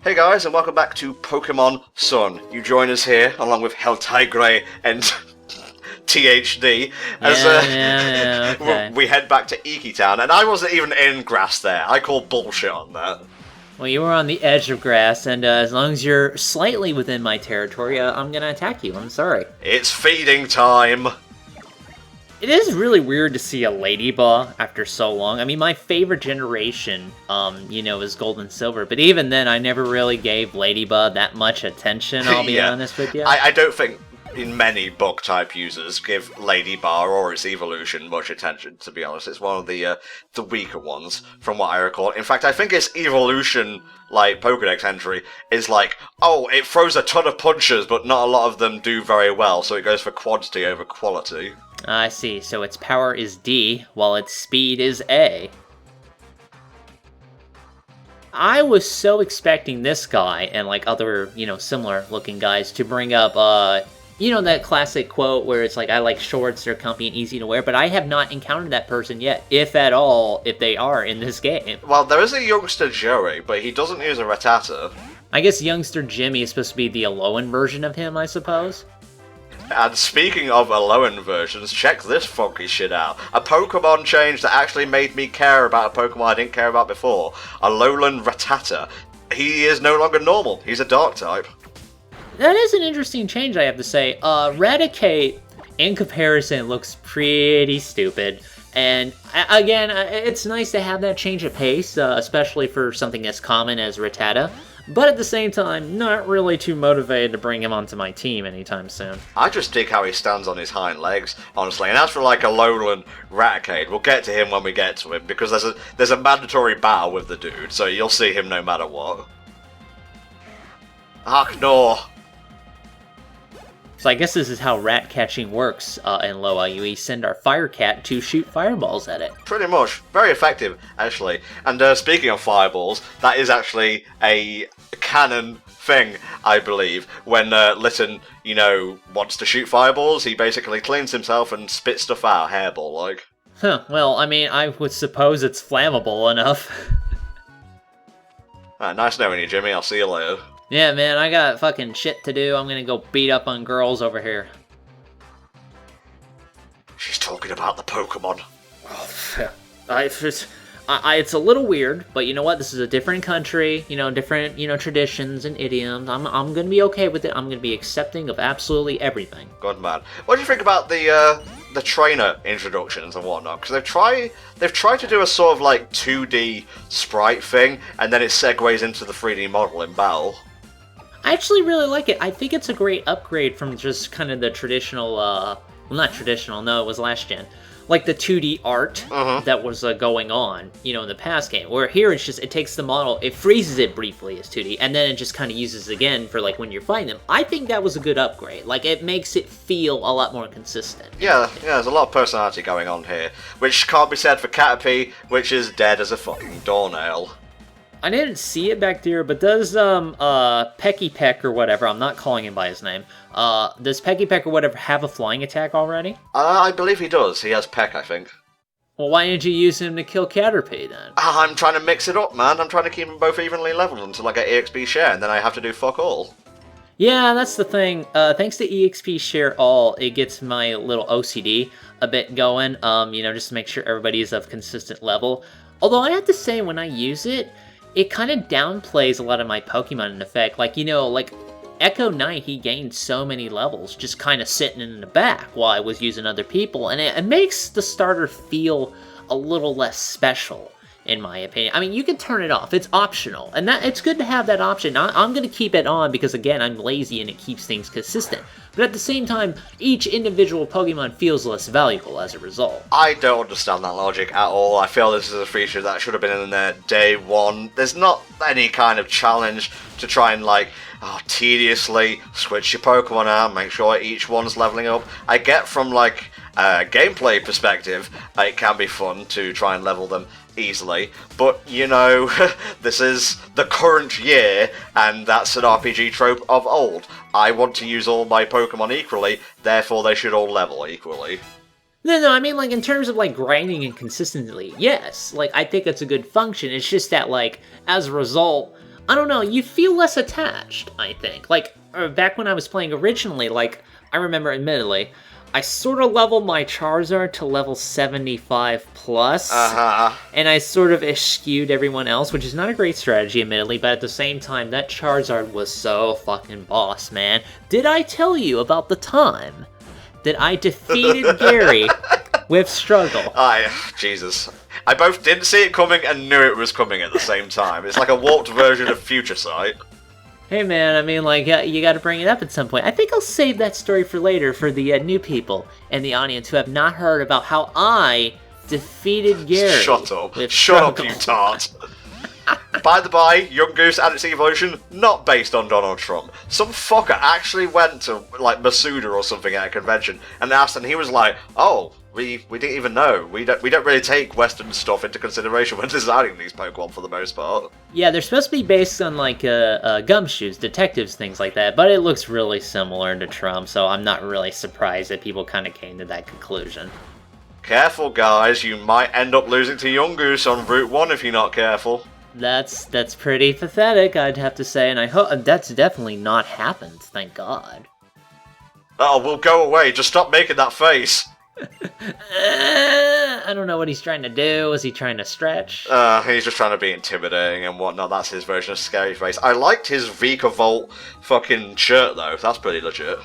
Hey guys, and welcome back to Pokemon Sun. You join us here, along with Helltigre and THD, as okay. we head back to Iki Town, and I wasn't even in grass there. I call bullshit on that. Well, you were on the edge of grass, and as long as you're slightly within my territory, I'm gonna attack you. I'm sorry. It's feeding time! It is really weird to see a Ladybug after so long. I mean, my favorite generation, is Gold and Silver, but even then, I never really gave Ladybug that much attention, I'll be honest with you. I don't think many bug-type users give Ladybug or its evolution much attention, to be honest. It's one of the weaker ones, from what I recall. In fact, I think its evolution, Pokedex entry, is oh, it throws a ton of punches, but not a lot of them do very well, so it goes for quantity over quality. I see, so its power is D, while its speed is A. I was so expecting this guy, and other, similar-looking guys, to bring up, that classic quote where it's I like shorts, they're comfy and easy to wear, but I have not encountered that person yet, if at all, if they are in this game. Well, there is a youngster Joey, but he doesn't use a Rattata. I guess youngster Jimmy is supposed to be the Alolan version of him, I suppose? And speaking of Alolan versions, check this funky shit out. A Pokemon change that actually made me care about a Pokemon I didn't care about before. Alolan Rattata. He is no longer normal. He's a dark type. That is an interesting change, I have to say. Raticate, in comparison, looks pretty stupid. And, again, it's nice to have that change of pace, especially for something as common as Rattata. But at the same time, not really too motivated to bring him onto my team anytime soon. I just dig how he stands on his hind legs, honestly. And as for a Alolan Raticate, we'll get to him when we get to him, because there's a mandatory battle with the dude, so you'll see him no matter what. Arknor! So I guess this is how rat catching works in low IUE. Send our fire cat to shoot fireballs at it. Pretty much. Very effective, actually. And speaking of fireballs, that is actually a canon thing, I believe. When Litten, wants to shoot fireballs, he basically cleans himself and spits stuff out, hairball-like. Huh, well, I mean, I would suppose it's flammable enough. Nice knowing you, Jimmy. I'll see you later. Yeah, man, I got fucking shit to do. I'm gonna go beat up on girls over here. She's talking about the Pokemon. It's a little weird, but you know what? This is a different country, different, traditions and idioms. I'm gonna be okay with it. I'm gonna be accepting of absolutely everything. Good man. What do you think about the trainer introductions and whatnot? Because they've tried to do a sort of 2D sprite thing, and then it segues into the 3D model in battle. I actually really like it. I think it's a great upgrade from just kind of the traditional, well, not traditional, no, it was last gen. The 2D art that was going on, in the past game. Where here it's just, it takes the model, it freezes it briefly as 2D, and then it just kind of uses it again for when you're fighting them. I think that was a good upgrade. It makes it feel a lot more consistent. Yeah, there's a lot of personality going on here. Which can't be said for Caterpie, which is dead as a fucking doornail. I didn't see it back there, but does Pecky Peck or whatever, I'm not calling him by his name, does Pecky Peck or whatever have a flying attack already? I believe he does. He has Peck, I think. Well, why didn't you use him to kill Caterpie then? I'm trying to mix it up, man. I'm trying to keep them both evenly leveled until I get Exp Share, and then I have to do fuck all. Yeah, that's the thing. Thanks to Exp Share All, it gets my little OCD a bit going, just to make sure everybody is of consistent level. Although I have to say, when I use it, it kind of downplays a lot of my Pokemon in effect. Echo Knight, he gained so many levels just kind of sitting in the back while I was using other people, and it makes the starter feel a little less special, in my opinion. I mean, you can turn it off. It's optional, and it's good to have that option. I'm going to keep it on because, again, I'm lazy and it keeps things consistent. But at the same time, each individual Pokemon feels less valuable as a result. I don't understand that logic at all. I feel this is a feature that should have been in there day one. There's not any kind of challenge to try and, tediously switch your Pokemon out, make sure each one's leveling up. I get from, gameplay perspective, it can be fun to try and level them easily, but this is the current year, and that's an RPG trope of old. I want to use all my Pokemon equally, therefore they should all level equally. No, I mean, in terms of, grinding and consistently, yes. I think it's a good function. It's just that, as a result, I don't know, you feel less attached, I think. Like, back when I was playing originally, like, I remember, admittedly, I sort of leveled my Charizard to level 75 plus, and I sort of eschewed everyone else, which is not a great strategy, admittedly, but at the same time, that Charizard was so fucking boss, man. Did I tell you about the time that I defeated Gary with struggle? Jesus. I both didn't see it coming and knew it was coming at the same time. It's like a warped version of Future Sight. Hey man, I mean, like, you gotta bring it up at some point. I think I'll save that story for later for the new people in the audience who have not heard about how I defeated Gary. Shut up. Shut up, you tart. By the by, Yungoos and its evolution, not based on Donald Trump. Some fucker actually went to, like, Masuda or something at a convention and asked, and he was like, oh, we didn't even know. We don't really take Western stuff into consideration when designing these Pokemon for the most part. Yeah, they're supposed to be based on, like, gumshoes, detectives, things like that, but it looks really similar to Trump, so I'm not really surprised that people kind of came to that conclusion. Careful, guys, you might end up losing to Yungoos on Route 1 if you're not careful. That's pretty pathetic, I'd have to say, and I hope that's definitely not happened, thank God. Oh, we'll go away, just stop making that face. I don't know what he's trying to do. Is he trying to stretch? He's just trying to be intimidating and whatnot. That's his version of Scary Face. I liked his Vikavolt fucking shirt, though. That's pretty legit.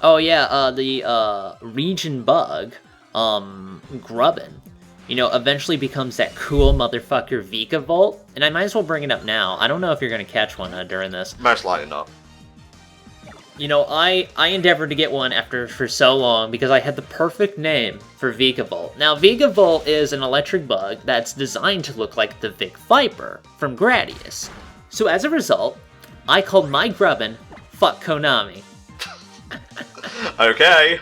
Oh, yeah, the Region Bug, Grubbin, eventually becomes that cool motherfucker Vikavolt, and I might as well bring it up now. I don't know if you're gonna catch one during this. Most likely not. I endeavored to get one for so long because I had the perfect name for Vikavolt. Now, Vikavolt is an electric bug that's designed to look like the Vic Viper from Gradius. So as a result, I called my Grubbin Fuck Konami. Okay.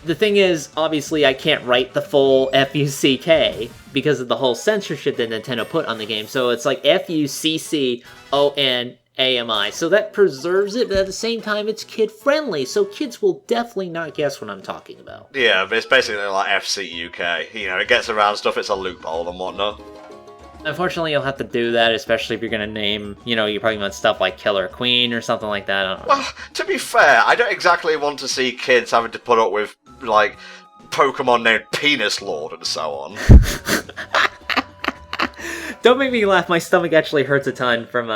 The thing is, obviously, I can't write the full F-U-C-K because of the whole censorship that Nintendo put on the game. So it's like F-U-C-C-O-N AMI, so that preserves it, but at the same time it's kid-friendly, so kids will definitely not guess what I'm talking about. Yeah, but it's basically like FCUK. It gets around stuff, it's a loophole and whatnot. Unfortunately, you'll have to do that, especially if you're going to name, you're probably about stuff like Killer Queen or something like that. I don't know. Well, to be fair, I don't exactly want to see kids having to put up with, like, Pokemon named Penis Lord and so on. Don't make me laugh, my stomach actually hurts a ton from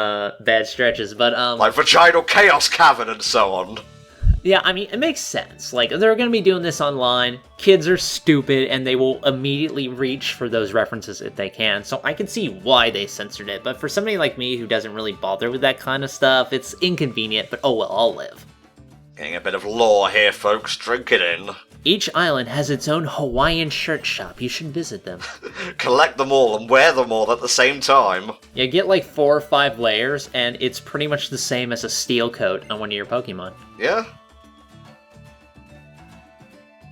bad stretches, but like Vaginal Chaos Cavern and so on. Yeah, I mean, it makes sense. Like, they're gonna be doing this online, kids are stupid, and they will immediately reach for those references if they can, so I can see why they censored it, but for somebody like me who doesn't really bother with that kind of stuff, it's inconvenient, but oh well, I'll live. Getting a bit of lore here, folks, drink it in. Each island has its own Hawaiian shirt shop. You should visit them. Collect them all and wear them all at the same time. Yeah, get like 4 or 5 layers, and it's pretty much the same as a steel coat on one of your Pokemon. Yeah.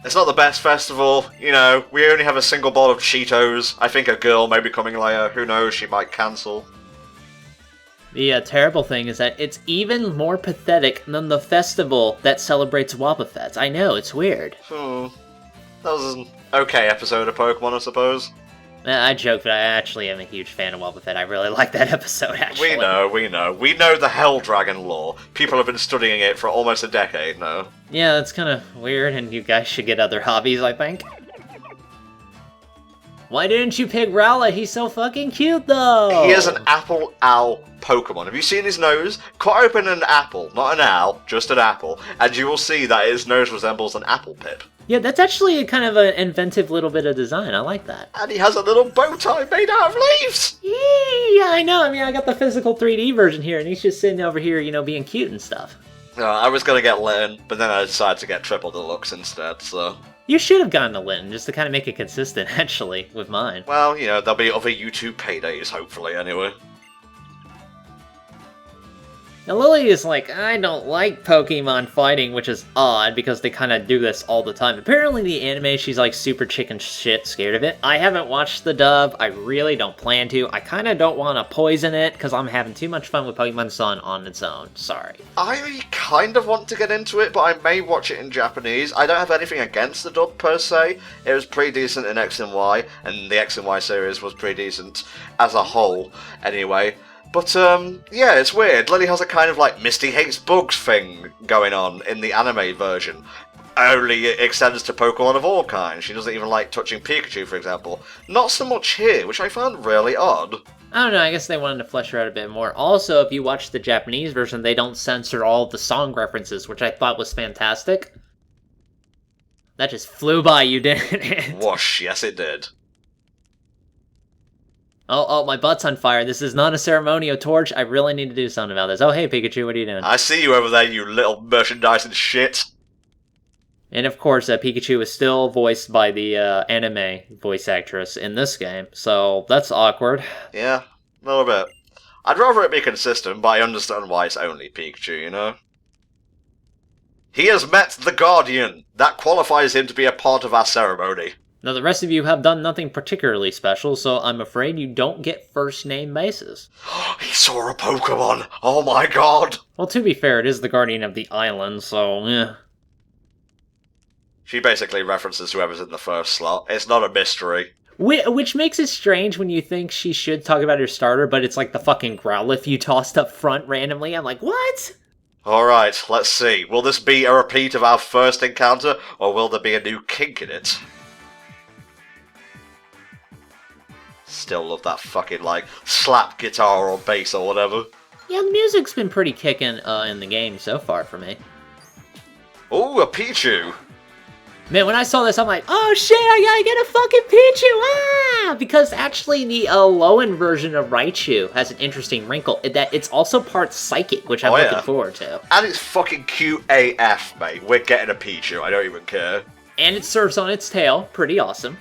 It's not the best festival, we only have a single bottle of Cheetos. I think a girl may be coming later. Who knows, she might cancel. The terrible thing is that it's even more pathetic than the festival that celebrates Wobbuffets. I know, it's weird. That was an okay episode of Pokemon, I suppose. I joke, but I actually am a huge fan of Wobbuffet. I really like that episode, actually. We know. We know the Hell Dragon lore. People have been studying it for almost a decade now. Yeah, that's kind of weird, and you guys should get other hobbies, I think. Why didn't you pick Rowlet? He's so fucking cute, though! He is an apple owl Pokemon. Have you seen his nose? Cut open an apple, not an owl, just an apple, and you will see that his nose resembles an apple pip. Yeah, that's actually a kind of an inventive little bit of design. I like that. And he has a little bow tie made out of leaves! Yeah, I know. I mean, I got the physical 3D version here, and he's just sitting over here, being cute and stuff. I was gonna get Litten, but then I decided to get Triple Deluxe instead, so... You should have gotten a Litten, just to kind of make it consistent, actually, with mine. Well, there'll be other YouTube paydays, hopefully, anyway. Now, Lily is like, I don't like Pokemon fighting, which is odd, because they kind of do this all the time. Apparently, the anime, she's like super chicken shit scared of it. I haven't watched the dub. I really don't plan to. I kind of don't want to poison it, because I'm having too much fun with Pokemon Sun on its own. Sorry. I kind of want to get into it, but I may watch it in Japanese. I don't have anything against the dub, per se. It was pretty decent in X and Y, and the X and Y series was pretty decent as a whole, anyway. But, yeah, it's weird. Lily has a kind of, like, Misty hates bugs thing going on in the anime version. Only it extends to Pokemon of all kinds. She doesn't even like touching Pikachu, for example. Not so much here, which I found really odd. I don't know, I guess they wanted to flesh her out a bit more. Also, if you watch the Japanese version, they don't censor all of the song references, which I thought was fantastic. That just flew by you, didn't it? Whoosh, yes it did. Oh, my butt's on fire. This is not a ceremonial torch. I really need to do something about this. Oh, hey, Pikachu, what are you doing? I see you over there, you little merchandising shit. And of course, Pikachu is still voiced by the anime voice actress in this game, so that's awkward. Yeah, a little bit. I'd rather it be consistent, but I understand why it's only Pikachu, you know? He has met the Guardian. That qualifies him to be a part of our ceremony. Now, the rest of you have done nothing particularly special, so I'm afraid you don't get first name bases. He saw a Pokemon! Oh my god! Well, to be fair, it is the Guardian of the Island, so, yeah. She basically references whoever's in the first slot. It's not a mystery. Which makes it strange when you think she should talk about her starter, but it's like the fucking Growlithe you tossed up front randomly. I'm like, what? Alright, let's see. Will this be a repeat of our first encounter, or will there be a new kink in it? Still love that fucking, like, slap guitar or bass or whatever. Yeah, the music's been pretty kicking in the game so far for me. Ooh, a Pichu! Man, when I saw this, I'm like, oh shit, I gotta get a fucking Pichu! Ah! Because actually, the Alolan version of Raichu has an interesting wrinkle, in that it's also part psychic, which I'm looking forward to. And it's fucking cute AF, mate. We're getting a Pichu, I don't even care. And it serves on its tail, pretty awesome.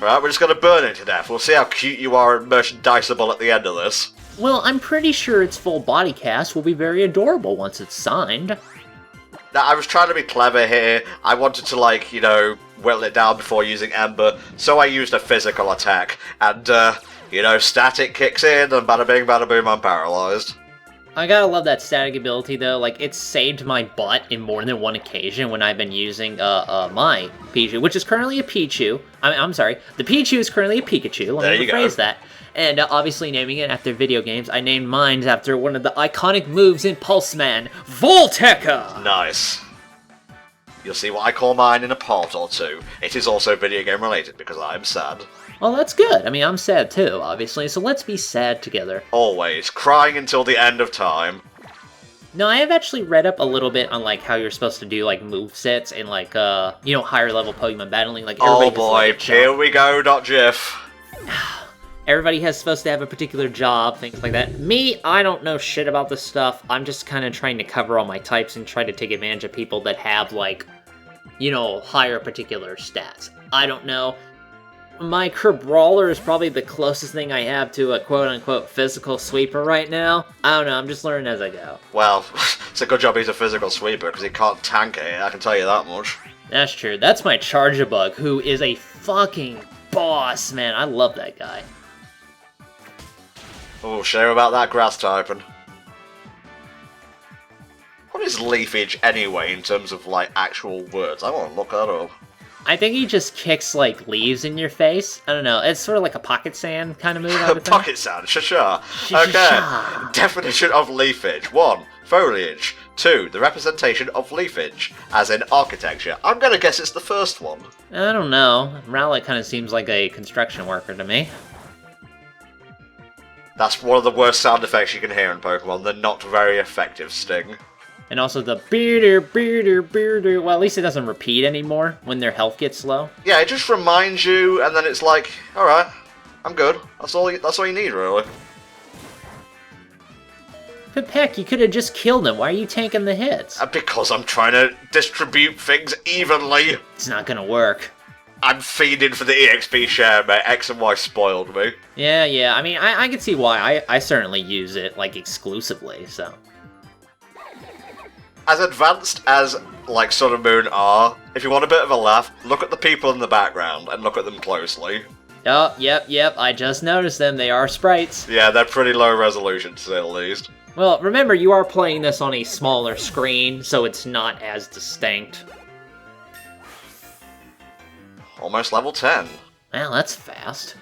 Right, we're just gonna burn it to death. We'll see how cute you are and merchandisable at the end of this. Well, I'm pretty sure its full body cast will be very adorable once it's signed. Now, I was trying to be clever here. I wanted to, like, you know, whittle it down before using Ember, so I used a physical attack. And, you know, static kicks in, and bada bing, bada boom, I'm paralyzed. I gotta love that static ability, though. Like, it's saved my butt in more than one occasion when I've been using, my Pichu, which is currently a Pichu. I'm sorry, the Pichu is currently a Pikachu. Let me rephrase that. And obviously naming it after video games, I named mine after one of the iconic moves in Pulseman, Volteca! Nice. You'll see what I call mine in a part or two. It is also video game related, because I'm sad. Well, that's good. I mean, I'm sad too, obviously, so let's be sad together. Always. Crying until the end of time. No, I have actually read up a little bit on, like, how you're supposed to do, like, movesets and, like, you know, higher level Pokemon battling. Like, oh boy, here we go, .gif. Everybody has supposed to have a particular job, things like that. Me, I don't know shit about this stuff. I'm just kind of trying to cover all my types and try to take advantage of people that have, like, you know, higher particular stats. I don't know. My Brawler is probably the closest thing I have to a quote-unquote physical sweeper right now. I don't know, I'm just learning as I go. Well, it's a good job he's a physical sweeper, because he can't tank it, I can tell you that much. That's true. That's my Charjabug, who is a fucking boss, man. I love that guy. Oh, shame about that grass typing. What is leafage anyway in terms of, like, actual words? I want to look that up. I think he just kicks, like, leaves in your face. I don't know. It's sort of like a pocket sand kind of move, I would think. Pocket sand, sha-sha. Okay. Definition of leafage. 1. Foliage. 2. The representation of leafage, as in architecture. I'm gonna guess it's the first one. I don't know. Rowlet kind of seems like a construction worker to me. That's one of the worst sound effects you can hear in Pokemon. They're not very effective, Sting. And also the bearder, bearder, bearder. Well, at least it doesn't repeat anymore when their health gets low. Yeah, it just reminds you, and then it's like, alright, I'm good. That's all you need, really. But heck, you could have just killed him. Why are you tanking the hits? Because I'm trying to distribute things evenly. It's not gonna work. I'm feeding for the Exp Share, mate. X and Y spoiled me. Yeah. I mean, I can see why. I certainly use it, like, exclusively, so. As advanced as, like, Sun and Moon are, if you want a bit of a laugh, look at the people in the background and look at them closely. Oh, yep. I just noticed them. They are sprites. Yeah, they're pretty low resolution, to say the least. Well, remember, you are playing this on a smaller screen, so it's not as distinct. Almost level 10. Well, that's fast.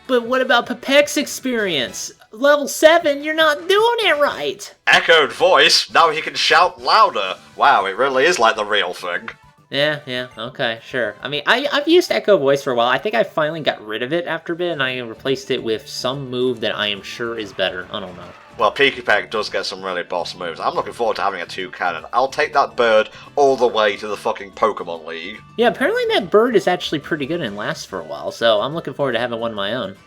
But what about Pepek's experience? Level 7, you're not doing it right! Echoed voice? Now he can shout louder! Wow, it really is like the real thing. Yeah, okay, sure. I mean, I've used Echo Voice for a while. I think I finally got rid of it after a bit, and I replaced it with some move that I am sure is better. I don't know. Well, Pikipek does get some really boss moves. I'm looking forward to having a 2-cannon. I'll take that bird all the way to the fucking Pokemon League. Yeah, apparently that bird is actually pretty good and lasts for a while, so I'm looking forward to having one of my own.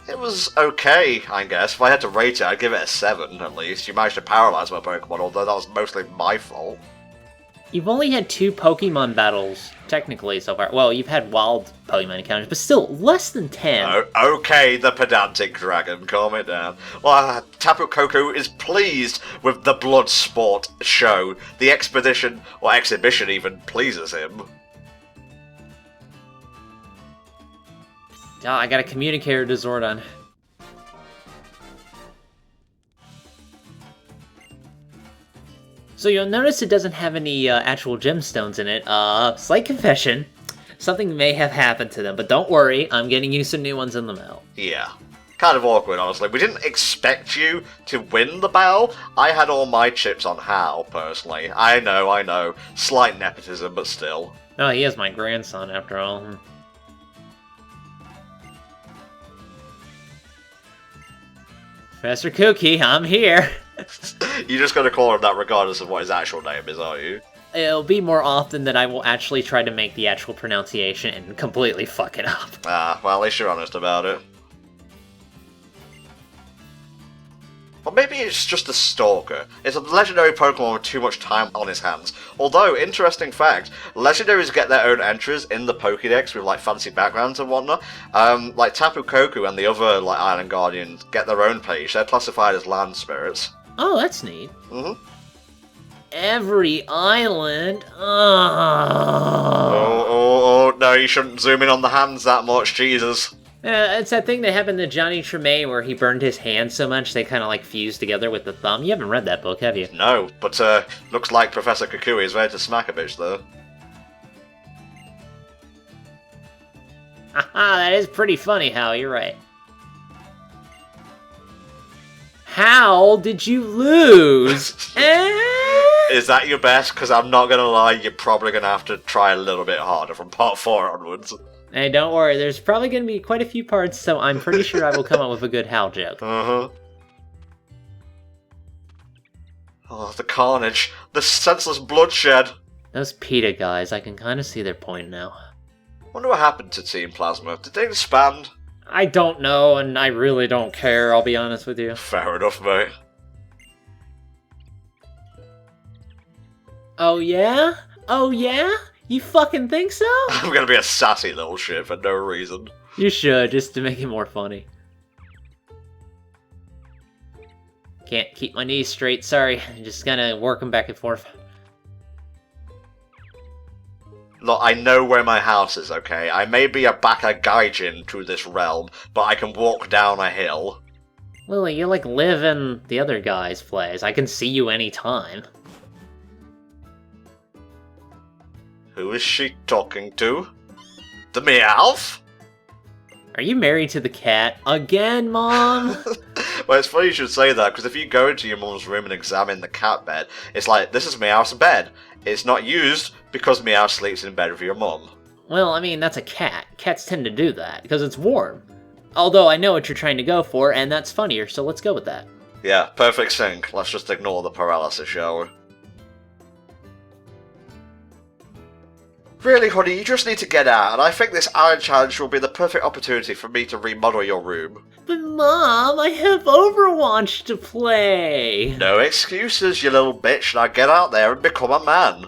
It was okay, I guess. If I had to rate it, I'd give it a 7, at least. You managed to paralyze my Pokemon, although that was mostly my fault. You've only had 2 Pokemon battles, technically, so far. Well, you've had wild Pokemon encounters, but still, less than 10. Oh, okay, the pedantic dragon, calm it down. Well, Tapu Koko is pleased with the blood sport show. The expedition, or exhibition even, pleases him. Oh, I got a communicator to Zordon. So you'll notice it doesn't have any actual gemstones in it. Slight confession. Something may have happened to them, but don't worry, I'm getting you some new ones in the mail. Yeah. Kind of awkward, honestly. We didn't expect you to win the battle. I had all my chips on Hal, personally. I know. Slight nepotism, but still. Oh, he is my grandson, after all. Professor Kukui, I'm here. You just gotta call him that regardless of what his actual name is, aren't you? It'll be more often that I will actually try to make the actual pronunciation and completely fuck it up. Ah, well, at least you're honest about it. Or maybe it's just a stalker. It's a legendary Pokemon with too much time on his hands. Although, interesting fact, legendaries get their own entries in the Pokédex with like fancy backgrounds and whatnot. Like Tapu Koko and the other like Island Guardians get their own page. They're classified as land spirits. Oh, that's neat. Mm-hmm. Every island? Oh, no, you shouldn't zoom in on the hands that much, Jesus. It's that thing that happened to Johnny Tremaine where he burned his hand so much they kind of like fused together with the thumb. You haven't read that book, have you? No, but looks like Professor Kukui is ready to smack a bitch, though. Haha, that is pretty funny, Hal, you're right. How did you lose? Is that your best? Because I'm not going to lie, you're probably going to have to try a little bit harder from part 4 onwards. Hey, don't worry, there's probably going to be quite a few parts, so I'm pretty sure I will come up with a good Hal joke. Uh-huh. Oh, the carnage. The senseless bloodshed. Those PETA guys, I can kind of see their point now. Wonder what happened to Team Plasma. Did they disband? I don't know, and I really don't care, I'll be honest with you. Fair enough, mate. Oh yeah? Oh yeah? You fucking think so? I'm gonna be a sassy little shit for no reason. You should, just to make it more funny. Can't keep my knees straight, sorry. I'm just gonna work them back and forth. Look, I know where my house is, okay? I may be a Baka Gaijin to this realm, but I can walk down a hill. Lily, you like live in the other guy's place. I can see you anytime. Who is she talking to? The Meowth? Are you married to the cat? Again, Mom? Well, it's funny you should say that, because if you go into your mum's room and examine the cat bed, it's like, this is Meowth's bed. It's not used because Meowth sleeps in bed with your mum. Well, I mean, that's a cat. Cats tend to do that, because it's warm. Although I know what you're trying to go for, and that's funnier, so let's go with that. Yeah, perfect sync. Let's just ignore the paralysis, shall we? Really, honey, you just need to get out, and I think this iron challenge will be the perfect opportunity for me to remodel your room. But Mom, I have Overwatch to play! No excuses, you little bitch, now get out there and become a man.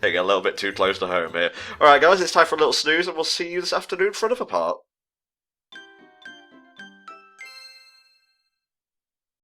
Hitting a little bit too close to home here. Alright guys, it's time for a little snooze, and we'll see you this afternoon for another part.